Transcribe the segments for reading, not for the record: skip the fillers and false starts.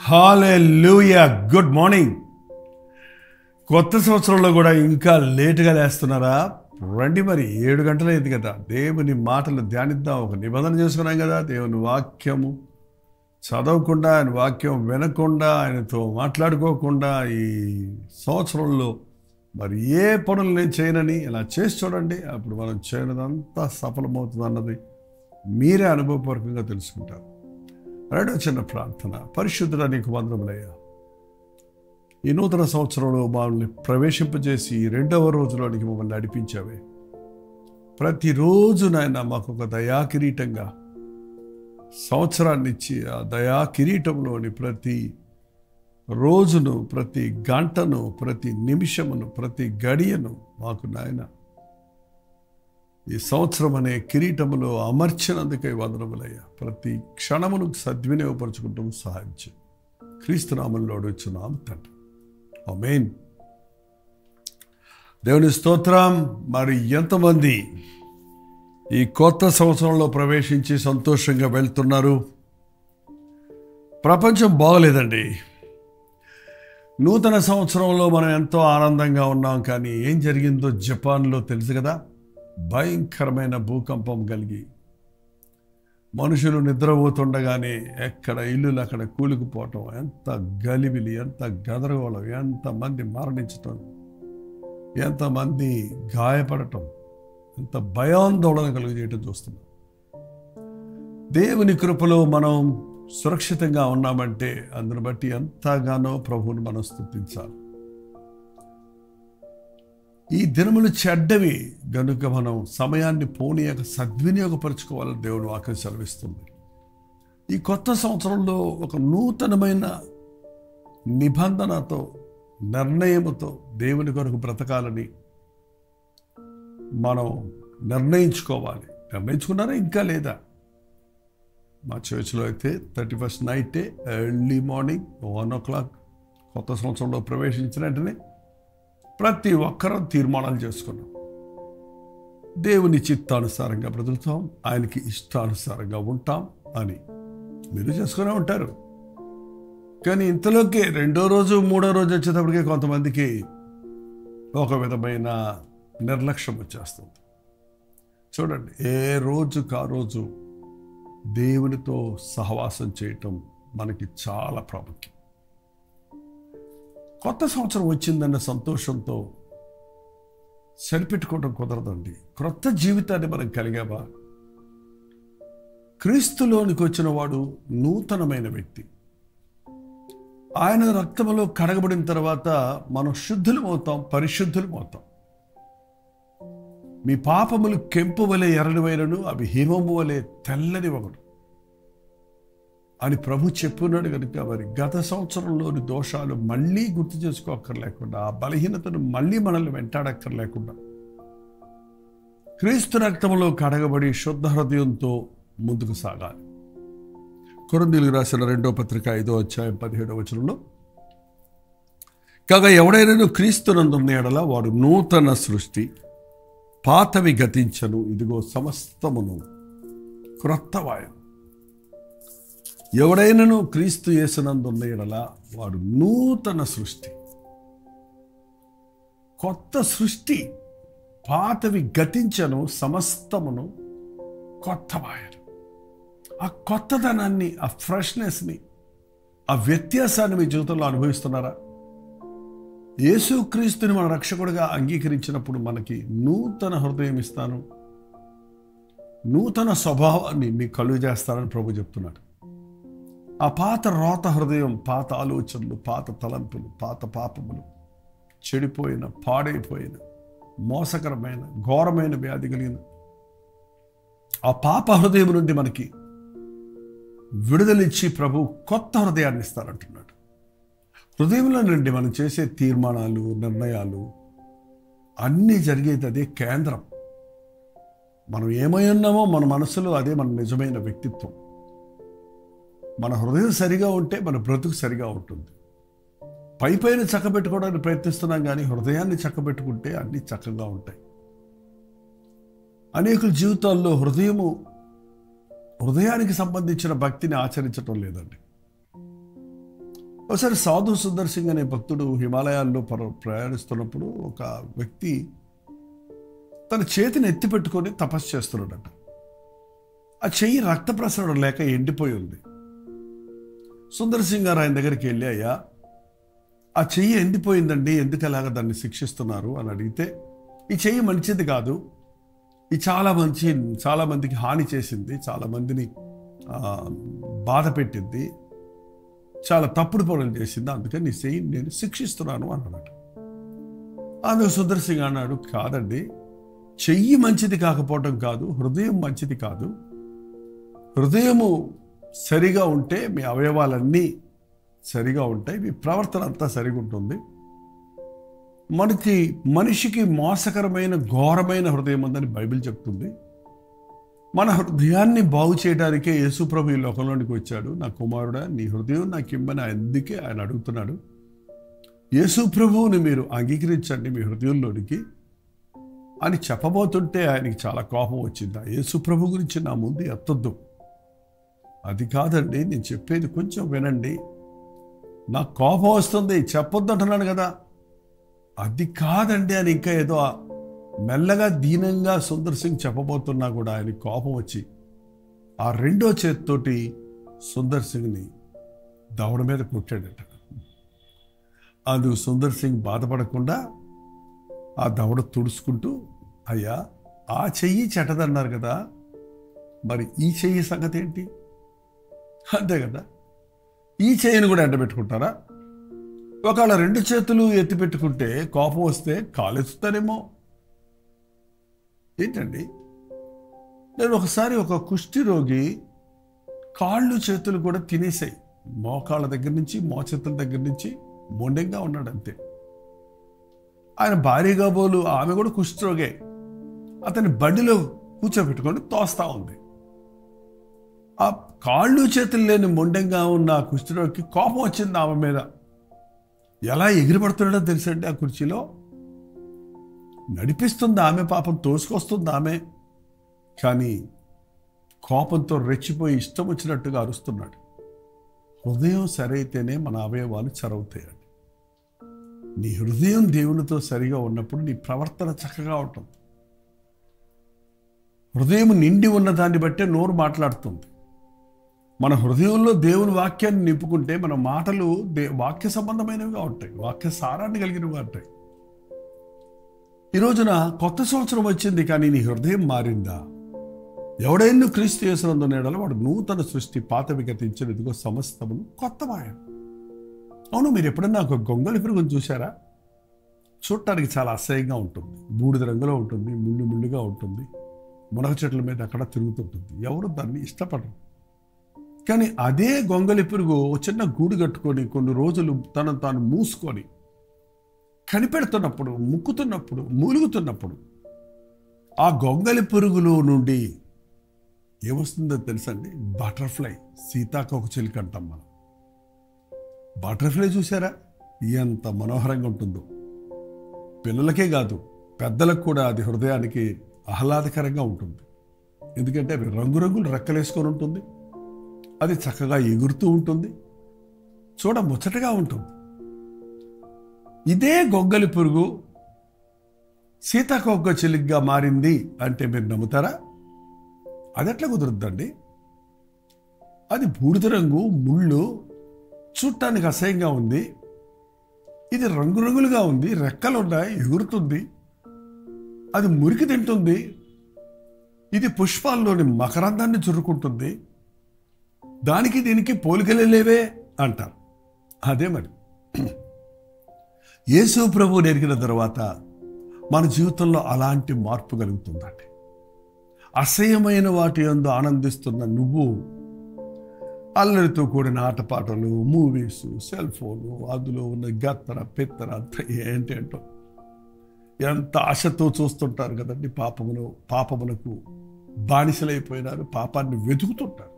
హల్లెలూయా. Good morning. కొత్త సంవత్సరంలో కూడా ఇంకా లేటుగా లేస్తున్నారా? రండి, మరి 7 గంటలు అయింది కదా. దేవుని మాటలు ధ్యానిద్దాం. ఒక నిబంధన చేసుకున్నాం కదా, దేవుని వాక్యము చదవకుండా, ఆయన వాక్యం వినకుండా, ఆయనతో మాట్లాడుకోకుండా ఈ సంవత్సరంలో మరి ఏ పనులు నేను చేయనని ఇలా చేసి చూడండి. అప్పుడు మనం చేయనదంతా సఫలమవుతుంది అన్నది మీరే అనుభవపూర్వకంగా తెలుసుకుంటారు. రెండో చిన్న ప్రార్థన. పరిశుద్ధుడా, నీకు వందనములయ్యా. ఈ నూతన సంవత్సరంలో మమ్మల్ని ప్రవేశింపజేసి ఈ 2వ రోజులోనికి మమ్మల్ని నడిపించావే. ప్రతిరోజు నాయన మాకు ఒక దయా కిరీటంగా సంవత్సరాన్ని ఇచ్చి ఆ దయా కిరీటంలోని ప్రతి రోజును, ప్రతి గంటను, ప్రతి నిమిషమును, ప్రతి గడియను మాకు నాయన ఈ సంవత్సరం అనే కిరీటములో అమర్చినందుకై వందనములయ్యా. ప్రతి క్షణమును సద్వినియోగపరచుకుంటూ సహాయం చేయి. క్రీస్తు నామములో అడుగుచున్నాం తండ్రి, ఆమేన్. దేవుని స్తోత్రం. మరి ఎంతమంది ఈ కొత్త సంవత్సరంలో ప్రవేశించి సంతోషంగా వెళ్తున్నారు? ప్రపంచం బాగలేదండి. నూతన సంవత్సరంలో మనం ఎంతో ఆనందంగా ఉన్నాం, కానీ ఏం జరిగిందో జపాన్లో తెలుసు కదా. భయంకరమైన భూకంపం కలిగి మనుషులు నిద్రపోతుండగానే ఎక్కడ ఇల్లులు అక్కడ కూలికిపోవటం, ఎంత గలిబిలి, ఎంత గదరగోళం, ఎంతమంది మరణించటం, ఎంతమంది గాయపడటం, ఎంత భయాందోళన కలుగజేయటం చూస్తున్నాం. దేవుని కృపలో మనం సురక్షితంగా ఉన్నామంటే అందును బట్టి ఎంతగానో ప్రభువుని మనం స్తుతించాలి. ఈ దినములు చెడ్డవి గనుక మనం సమయాన్ని పోనీయక సద్వినియోగపరచుకోవాలని దేవుడు వాక్యం సెలవిస్తుంది. ఈ కొత్త సంవత్సరంలో ఒక నూతనమైన నిబంధనతో, నిర్ణయముతో దేవుని కొరకు బ్రతకాలని మనం నిర్ణయించుకోవాలి. నిర్ణయించుకున్నారా ఇంకా లేదా? మా చర్చ్లో అయితే 31st నైటే ఎర్లీ మార్నింగ్ 1 o'clock కొత్త సంవత్సరంలో ప్రవేశించిన వెంటనే ప్రతి ఒక్కరూ తీర్మానాలు చేసుకున్నాం. దేవుని చిత్తానుసారంగా బ్రతుకుతాం, ఆయనకి ఇష్టానుసారంగా ఉంటాం అని మీరు చేసుకునే ఉంటారు. కానీ ఇంతలోకే 2వ రోజు 3వ రోజు వచ్చేటప్పటికే కొంతమందికి ఒక విధమైన నిర్లక్ష్యం వచ్చేస్తుంది. చూడండి, ఏ రోజుకు ఆ రోజు దేవునితో సహవాసం చేయటం మనకి చాలా ప్రాముఖ్యం. కొత్త సంవత్సరం వచ్చిందన్న సంతోషంతో సరిపెట్టుకోవడం కుదరదండి. క్రొత్త జీవితాన్ని మనం కలిగామా? క్రీస్తులోనికి వచ్చిన వాడు నూతనమైన వ్యక్తి. ఆయన రక్తములో కడగబడిన తర్వాత మనం శుద్ధులమవుతాం, పరిశుద్ధులమవుతాం. మీ పాపములు కెంపు వలె ఎర్రనివైనను అవి హిమము వలె తెల్లని ఒకడు అని ప్రభు చెప్పున్నాడు. కనుక మరి గత సంవత్సరంలోని దోషాలు మళ్ళీ గుర్తు చేసుకోక్కర్లేకుండా, ఆ బలహీనతను మళ్ళీ మనల్ని వెంటాడక్కర్లేకుండా క్రీస్తు రక్తంలో కడగబడి శుద్ధ హృదయంతో ముందుకు సాగాలి. కొరింథీయులకు రాసిన 2వ పత్రిక 5వ అధ్యాయం 17వ వచనంలో, కాగా ఎవడైనా క్రీస్తునందున్న యెడల వాడు నూతన సృష్టి, పాతవి గతించను, ఇదిగో సమస్తమును క్రొత్తవాయను. ఎవడైనను క్రీస్తు యేసునందున్న యెడల వాడు నూతన సృష్టి, కొత్త సృష్టి. పాతవి గతించను, సమస్తమును కొత్తవాయను. ఆ కొత్తదనాన్ని, ఆ ఫ్రెష్నెస్ని, ఆ వ్యత్యాసాన్ని మీ జీవితంలో అనుభవిస్తున్నారా? యేసుక్రీస్తుని మన రక్షకుడిగా అంగీకరించినప్పుడు మనకి నూతన హృదయం ఇస్తాను, నూతన స్వభావాన్ని మీకు కలుగు చేస్తానని ప్రభు చెప్తున్నాడు. ఆ పాత రోత హృదయం, పాత ఆలోచనలు, పాత తలంపులు, పాత పాపములు, చెడిపోయిన, పాడైపోయిన, మోసకరమైన, ఘోరమైన వ్యాధి కలిగిన ఆ పాప హృదయం నుండి మనకి విడుదలిచ్చి ప్రభు కొత్త హృదయాన్ని ఇస్తారంటున్నాడు. హృదయంలో నుండి మనం చేసే తీర్మానాలు, నిర్ణయాలు అన్నీ జరిగేది అదే కేంద్రం. మనం ఏమై ఉన్నామో మన మనసులో అదే మన నిజమైన వ్యక్తిత్వం. మన హృదయం సరిగా ఉంటే మన బ్రతుకు సరిగా ఉంటుంది. పైపైన చక్కబెట్టుకోవడానికి ప్రయత్నిస్తున్నాం, కానీ హృదయాన్ని చక్కబెట్టుకుంటే అన్నీ చక్కగా ఉంటాయి. అనేకుల జీవితాల్లో హృదయానికి సంబంధించిన భక్తిని ఆచరించటం లేదండి. ఒకసారి సాధు సుందర్ సింగ్ అనే భక్తుడు హిమాలయాల్లో ప్రయాణిస్తున్నప్పుడు ఒక వ్యక్తి తన చేతిని ఎత్తి పెట్టుకొని తపస్సు చేస్తున్నాడట. ఆ చెయ్యి రక్త ప్రసరణ లేక ఎండిపోయి ఉంది. సుందర్ సింగ్ గారు ఆయన దగ్గరికి వెళ్ళి, అయ్యా ఆ చెయ్యి ఎండిపోయిందండి, ఎందుకు అలాగా దాన్ని శిక్షిస్తున్నారు అని అడిగితే, ఈ చెయ్యి మంచిది కాదు, ఇది చాలా మందికి హాని చేసింది, చాలా మందిని బాధ పెట్టింది, చాలా తప్పుడు పనులు చేసింది, అందుకని నీ చెయ్యి నేను శిక్షిస్తున్నాను అన్నాడట. అందుకు సుందర్ సింగ్ అన్నాడు, కాదండి, చెయ్యి మంచిది కాకపోవటం కాదు, హృదయం మంచిది కాదు. హృదయము సరిగా ఉంటే మీ అవయవాలన్నీ సరిగా ఉంటాయి, మీ ప్రవర్తన అంతా సరిగా ఉంటుంది. మనిషికి మోసకరమైన ఘోరమైన హృదయం ఉందని బైబిల్ చెప్తుంది. మన హృదయాన్ని బాగు చేయడానికే యేసుప్రభు ఈ లోకంలోనికి వచ్చాడు. నా కుమారుడా, నీ హృదయం నాకు ఇమ్మని అందుకే ఆయన అడుగుతున్నాడు. యేసుప్రభువుని మీరు అంగీకరించండి మీ హృదయంలోనికి అని చెప్పబోతుంటే ఆయనకి చాలా కోపం వచ్చింది. యేసుప్రభు గురించి నా ముందు ఎత్తొద్దు, అది కాదండి, నేను చెప్పేది కొంచెం వినండి, నాకు కోపం వస్తుంది, చెప్పొద్దు అంటున్నాను కదా, అది కాదండి అని ఇంకా ఏదో మెల్లగా దీనంగా సుందర్ సింగ్ చెప్పబోతున్నా కూడా ఆయన కోపం వచ్చి ఆ రెండో చేతితోటి సుందర్ సింగ్ని దవడ మీద కొట్టాడట. అందుకు సుందర్ సింగ్ బాధపడకుండా ఆ దవడ తుడుచుకుంటూ, అయ్యా ఆ చెయ్యి చెడ్డదన్నారు కదా, మరి ఈ చెయ్యి సంగతి ఏంటి? అంతే కదా, ఈ చెయ్యిని కూడా ఎండబెట్టుకుంటారా? ఒకవేళ రెండు చేతులు ఎత్తి పెట్టుకుంటే కోపం వస్తే కాలెత్తుతారేమో. ఏంటండి, నేను ఒకసారి ఒక కుష్టి రోగి కాళ్ళు చేతులు కూడా తినేసాయి, మోకాళ్ళ దగ్గర నుంచి మోచేతుల దగ్గర నుంచి మొండెంగా ఉన్నాడు అంతే. ఆయన భార్య కాబోలు ఆమె కూడా కుష్ఠరోగే, అతని బండిలో కూర్చోబెట్టుకొని తోస్తా ఉంది. ఆ కాళ్ళు చేతులు లేని మొండెంగా ఉన్న ఆ కుష్ఠరోగికి కోపం వచ్చింది ఆమె మీద. ఎలా ఎగిరిపడుతున్నాడో తెలుసండి, ఆ కుర్చీలో నడిపిస్తుంది ఆమె, పాపం తోసుకొస్తుంది ఆమె, కానీ కోపంతో రెచ్చిపోయి ఇష్టం వచ్చినట్టుగా అరుస్తున్నాడు. హృదయం సరైతేనే మన అవయవాలు సరవుతాయండి. నీ హృదయం దేవునితో సరిగా ఉన్నప్పుడు నీ ప్రవర్తన చక్కగా ఉంటుంది. హృదయం నిండి ఉన్న దాన్ని బట్టే నోరు మాట్లాడుతుంది. మన హృదయంలో దేవుని వాక్యాన్ని నింపుకుంటే మన మాటలు వాక్య సంబంధమైనవిగా ఉంటాయి, వాక్య సారాన్ని కలిగినవిగా ఉంటాయి. ఈ రోజున కొత్త సంవత్సరం వచ్చింది, కానీ నీ హృదయం మారిందా? ఎవడైనా క్రీస్తు యేసునందు ఉన్నాడో వాడు నూతన సృష్టి, పాతవి గతించిన, ఇదిగో సమస్తమును కొత్తమాయ. అవును, మీరు ఎప్పుడన్నా ఒక గొంగళి పురుగును చూసారా? చూడటానికి చాలా అసహ్యంగా ఉంటుంది, బూడిద రంగులో ఉంటుంది, ముళ్ళుగా ఉంటుంది, మునగ చెట్ల మీద అక్కడ తిరుగుతుంటుంది, ఎవరు దాన్ని ఇష్టపడరు. కానీ అదే గొంగళి పురుగు చిన్న గూడు కట్టుకొని కొన్ని రోజులు తనను తాను మూసుకొని కనిపెడుతున్నప్పుడు, ముక్కుతున్నప్పుడు, మూలుగుతున్నప్పుడు ఆ గొంగళి పురుగులో నుండి ఏమొస్తుందో తెలుసండి? బటర్ఫ్లై, సీతాకోకచిలుక అంటాం మనం. బటర్ఫ్లై చూసారా ఎంత మనోహరంగా ఉంటుందో? పిల్లలకే కాదు, పెద్దలకు కూడా అది హృదయానికి ఆహ్లాదకరంగా ఉంటుంది. ఎందుకంటే అవి రంగురంగులు రెక్కలేసుకొని ఉంటుంది, అది చక్కగా ఎగురుతూ ఉంటుంది, చూడ ముచ్చటగా ఉంటుంది. ఇదే గొంగలి పురుగు సీతాకోకచిలుకగా మారింది అంటే మీరు నమ్ముతారా? అది ఎట్లా కుదురుద్దండి? అది బూడిద రంగు, ముళ్ళు, చూడటానికి అసహ్యంగా ఉంది. ఇది రంగురంగులుగా ఉంది, రెక్కలు ఉన్నాయి, ఎగురుతుంది, అది మురికి తింటుంది, ఇది పుష్పాల్లోని మకరందాన్ని చురుకుంటుంది, దానికి దీనికి పోలికలే లేవే అంటారు. అదే మరి యేసు ప్రభువు ఎరిగిన తర్వాత మన జీవితంలో అలాంటి మార్పు కలుగుతుందండి. అసహ్యమైన వాటి యందు ఆనందిస్తున్న నువ్వు అల్లరితో కూడిన ఆటపాటలు, మూవీస్, సెల్ ఫోను, అందులో ఉన్న గత్తర పెత్తర అంతా ఏంటంటో ఎంత ఆశతో చూస్తుంటారు కదండి. పాపమునకు బానిసలైపోయినారు, పాపాన్ని వెతుకుతుంటారు.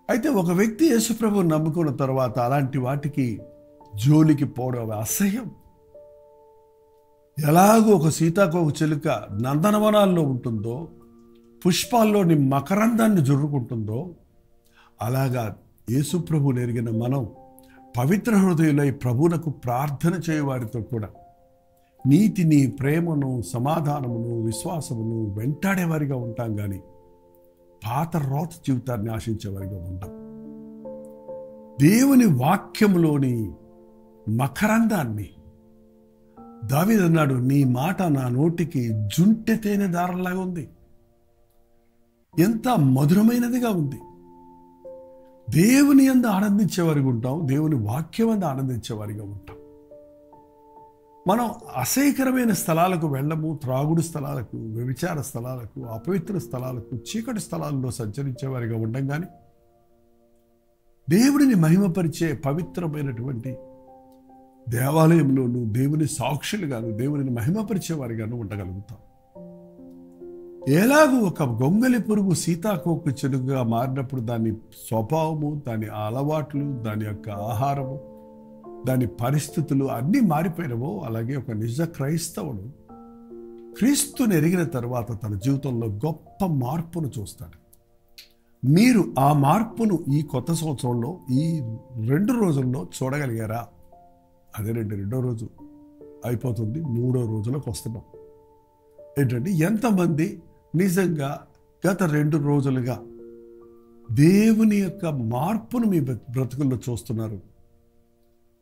అయితే ఒక వ్యక్తి యేసుప్రభువుని నమ్ముకున్న తర్వాత అలాంటి వాటికి జోలికి పోవడం అసహ్యం. ఎలాగో ఒక సీతాకోకచిలుక నందనవనాల్లో ఉంటుందో, పుష్పాల్లోని మకరందాన్ని జుర్రుకుంటుందో, అలాగా యేసుప్రభువుని ఎరిగిన మనం పవిత్ర హృదయులై ప్రభువునకు ప్రార్థన చేయు వారితో కూడా నీతిని, ప్రేమను, సమాధానమును, విశ్వాసమును వెంటాడేవారిగా ఉంటాం కానీ పాత రోత జీవితాన్ని ఆశించేవారిగా ఉంటాం. దేవుని వాక్యములోని మకరందాన్ని దావీదు అన్నాడు, నీ మాట నా నోటికి జుంటె తేనె దారంలాగా ఉంది, ఎంత మధురమైనదిగా ఉంది. దేవుని యందు ఆనందించేవారిగా ఉంటాం, దేవుని వాక్యం యందు ఆనందించేవారిగా ఉంటాం. మనం అసహ్యకరమైన స్థలాలకు వెళ్ళము, త్రాగుడు స్థలాలకు, వ్యభిచార స్థలాలకు, అపవిత్ర స్థలాలకు, చీకటి స్థలాల్లో సంచరించేవారిగా ఉండం. కానీ దేవుడిని మహిమపరిచే పవిత్రమైనటువంటి దేవాలయంలోనూ దేవుని సాక్షులుగాను, దేవుడిని మహిమపరిచేవారిగాను ఉండగలుగుతాం. ఎలాగూ ఒక గొంగలి పురుగు సీతాకోక చెడుగా మారినప్పుడు దాని స్వభావము, దాని అలవాట్లు, దాని యొక్క ఆహారము, దాని పరిస్థితులు అన్నీ మారిపోయినవో, అలాగే ఒక నిజ క్రైస్తవుడు క్రీస్తుని ఎరిగిన తర్వాత తన జీవితంలో గొప్ప మార్పును చూస్తాడు. మీరు ఆ మార్పును ఈ కొత్త సంవత్సరంలో ఈ 2 రోజుల్లో చూడగలిగారా? అదేనండి, 2వ రోజు అయిపోతుంది, 3వ రోజులోకి వస్తున్నాం. ఏంటంటే ఎంతమంది నిజంగా గత 2 రోజులుగా దేవుని యొక్క మార్పును మీ బ్రతుకుల్లో చూస్తున్నారు?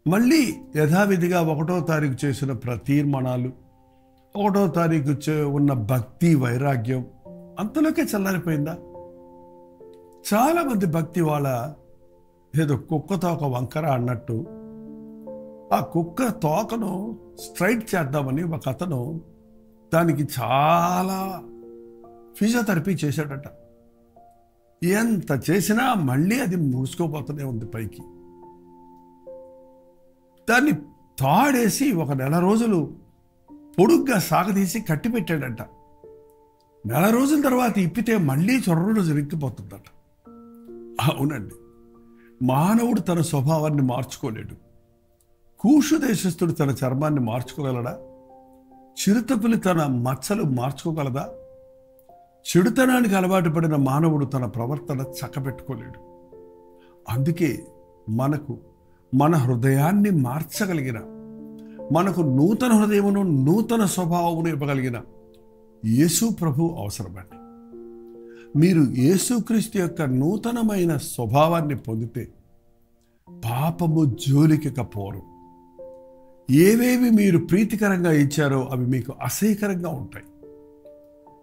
మళ్ళీ యథావిధిగా 1వ తారీఖు చేసిన తీర్మానాలు, 1వ తారీఖు ఉన్న భక్తి వైరాగ్యం అంతలోకే చల్లారిపోయిందా? చాలామంది భక్తి వాళ్ళ ఏదో కుక్కతో ఒక వంకర అన్నట్టు ఆ కుక్క తోకను స్ట్రైట్ చేద్దామని ఒక అతను దానికి చాలా ఫిజియోథెరపీ చేశాడట. ఎంత చేసినా మళ్ళీ అది మూసుకోపోతూనే ఉంది పైకి. దాన్ని తాడేసి 1 నెల రోజులు పొడుగ్గా సాగదీసి కట్టిపెట్టాడట. 1 నెల రోజుల తర్వాత ఇప్పితే మళ్ళీ చొర్రుడు జరిగిపోతుందట. అవునండి, మానవుడు తన స్వభావాన్ని మార్చుకోలేడు. కూషు దేశస్థుడు తన చర్మాన్ని మార్చుకోగలడా? చిరుతపులి తన మచ్చలు మార్చుకోగలదా? చెడుతనానికి అలవాటు పడిన మానవుడు తన ప్రవర్తన చక్కబెట్టుకోలేడు. అందుకే మనకు మన హృదయాన్ని మార్చగలిగిన, మనకు నూతన హృదయమును, నూతన స్వభావమును ఇవ్వగలిగిన యేసు ప్రభు అవసరమండి. మీరు యేసుక్రీస్తు యొక్క నూతనమైన స్వభావాన్ని పొందితే పాపము జోలికి పోరు. ఏవేవి మీరు ప్రీతికరంగా ఇచ్చారో అవి మీకు అసహ్యకరంగా ఉంటాయి.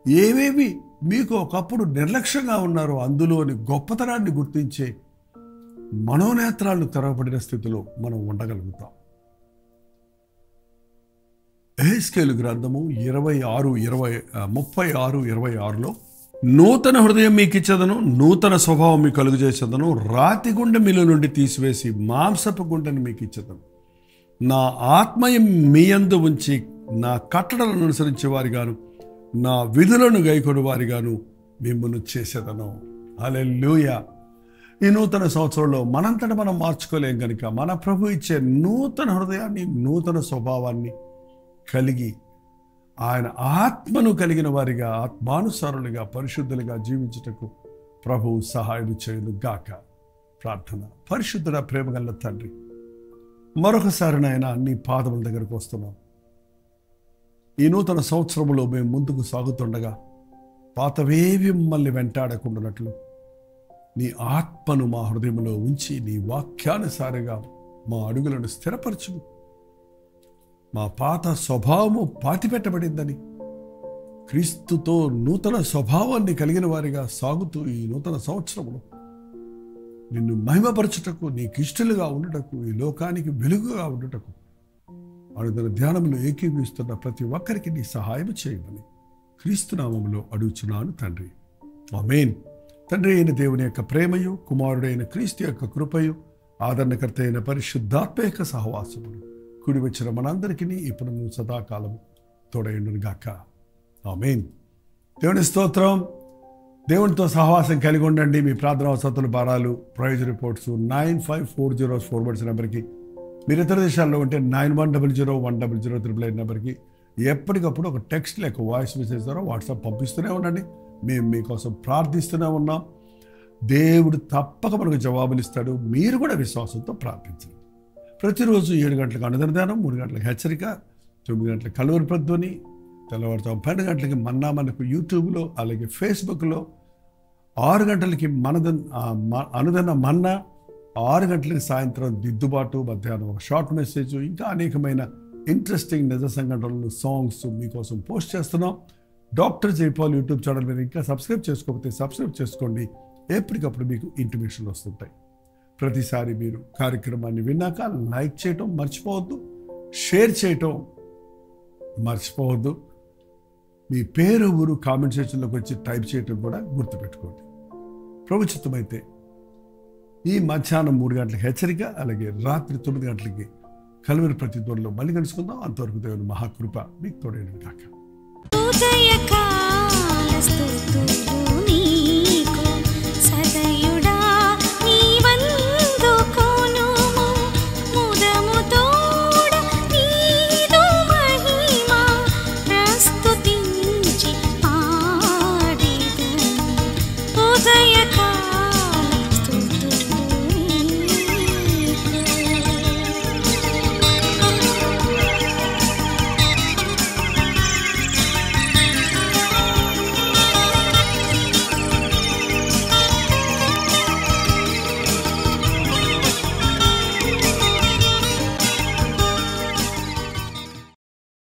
ఏవేవి మీకు ఒకప్పుడు నిర్లక్ష్యంగా ఉన్నారో అందులోని గొప్పతనాన్ని గుర్తించే మనోనేత్రాలను తెరవబడిన స్థితిలో మనం ఉండగలుగుతాం. యెహెజ్కేలు గ్రంథము 36:26లో నూతన హృదయం మీకు ఇచ్చేదను, నూతన స్వభావం మీకు కలుగజేసేదను, రాతి గుండె మీలో నుండి తీసివేసి మాంసపు గుండెను మీకు ఇచ్చేదను, నా ఆత్మయం మీ యందు ఉంచి నా కట్టడలను అనుసరించే వారిగాను, నా విధులను గైకొను వారిగాను మిమ్మల్ని చేసేదను. హల్లెలూయా. ఈ నూతన సంవత్సరంలో మనంతట మనం మార్చుకోలేం కనుక మన ప్రభు ఇచ్చే నూతన హృదయాన్ని, నూతన స్వభావాన్ని కలిగి ఆయన ఆత్మను కలిగిన వారిగా, ఆత్మానుసారులుగా, పరిశుద్ధులుగా జీవించుటకు ప్రభువు సహాయం చేయను గాక. ప్రార్థన. పరిశుద్ధుడ, ప్రేమగల తండ్రి, మరొకసారి నాయన నీ పాదముల దగ్గరకు వస్తున్నాం. ఈ నూతన సంవత్సరంలో మేము ముందుకు సాగుతుండగా పాతవేవి మమ్మల్ని వెంటాడకుండానట్లు నీ ఆత్మను మా హృదయంలో ఉంచి నీ వాక్యానుసారంగా మా అడుగులను స్థిరపరచు. మా పాత స్వభావము పాతిపెట్టబడిందని, క్రీస్తుతో నూతన స్వభావాన్ని కలిగిన వారిగా సాగుతూ ఈ నూతన సంవత్సరంలో నిన్ను మహిమపరచుటకు, నీకు ఇష్టలుగా ఉండుటకు, ఈ లోకానికి వెలుగుగా ఉండుటకు అనుదిన ధ్యానంలో ఏకీభవిస్తున్న ప్రతి ఒక్కరికి నీ సహాయం చేయమని క్రీస్తు నామములో అడుగుచున్నాను తండ్రి. ఆమేన్. తండ్రి అయిన దేవుని యొక్క ప్రేమయు, కుమారుడైన క్రీస్తు యొక్క కృపయు, ఆదరణకర్త అయిన పరిశుద్ధాత్మ యొక్క సహవాసములు కూడి వచ్చిన మనందరికీ ఇప్పుడు సదాకాలము తోడైండును గాక. ఆమేన్. దేవుని స్తోత్రం. దేవునితో సహవాసం కలిగి ఉండండి. మీ ప్రార్థన అవసరతలు, భారాలు, ప్రయోజన రిపోర్ట్స్ 9540 నెంబర్కి, మీరు ఇతర దేశాల్లో ఉంటే 91001008 నెంబర్కి ఎప్పటికప్పుడు ఒక టెక్స్ట్ లేక వాయిస్ మెసేజ్ ద్వారా వాట్సాప్ పంపిస్తూనే ఉండండి. మేము మీకోసం ప్రార్థిస్తూనే ఉన్నాం. దేవుడు తప్పక మనకు జవాబులు ఇస్తాడు. మీరు కూడా విశ్వాసంతో ప్రార్థించండి. ప్రతిరోజు 7 గంటలకు అనుదిన ధ్యానం, 3 గంటలకు హెచ్చరిక, 9 గంటలకు కలువరి ప్రధ్వని, తెల్లవారుతాం 12 గంటలకి మన్నా మనకు యూట్యూబ్లో, అలాగే ఫేస్బుక్లో, 6 గంటలకి అనుదిన మన్నా, 6 గంటలకి సాయంత్రం దిద్దుబాటు, మధ్యాహ్నం ఒక షార్ట్ మెసేజ్, ఇంకా అనేకమైన ఇంట్రెస్టింగ్ నిజ సంఘటనలు, సాంగ్స్ మీకోసం పోస్ట్ చేస్తున్నాం. డాక్టర్ జైపాల్ యూట్యూబ్ ఛానల్ మీరు ఇంకా సబ్స్క్రైబ్ చేసుకోకపోతే సబ్స్క్రైబ్ చేసుకోండి. ఎప్పటికప్పుడు మీకు ఇంటిమేషన్లు వస్తుంటాయి. ప్రతిసారి మీరు కార్యక్రమాన్ని విన్నాక లైక్ చేయటం మర్చిపోవద్దు, షేర్ చేయటం మర్చిపోవద్దు. మీ పేరు, ఊరు కామెంట్ సెక్షన్లోకి వచ్చి టైప్ చేయటం కూడా గుర్తుపెట్టుకోండి. ప్రభుత్వమైతే ఈ మధ్యాహ్నం 3 గంటలకు హెచ్చరిక, అలాగే రాత్రి 9 గంటలకి కలువరి ప్రతిధ్వనిలో మళ్ళీ కలుసుకుందాం. అంతవరకు దేవుని మహాకృప మీకు తోడైనది కాక.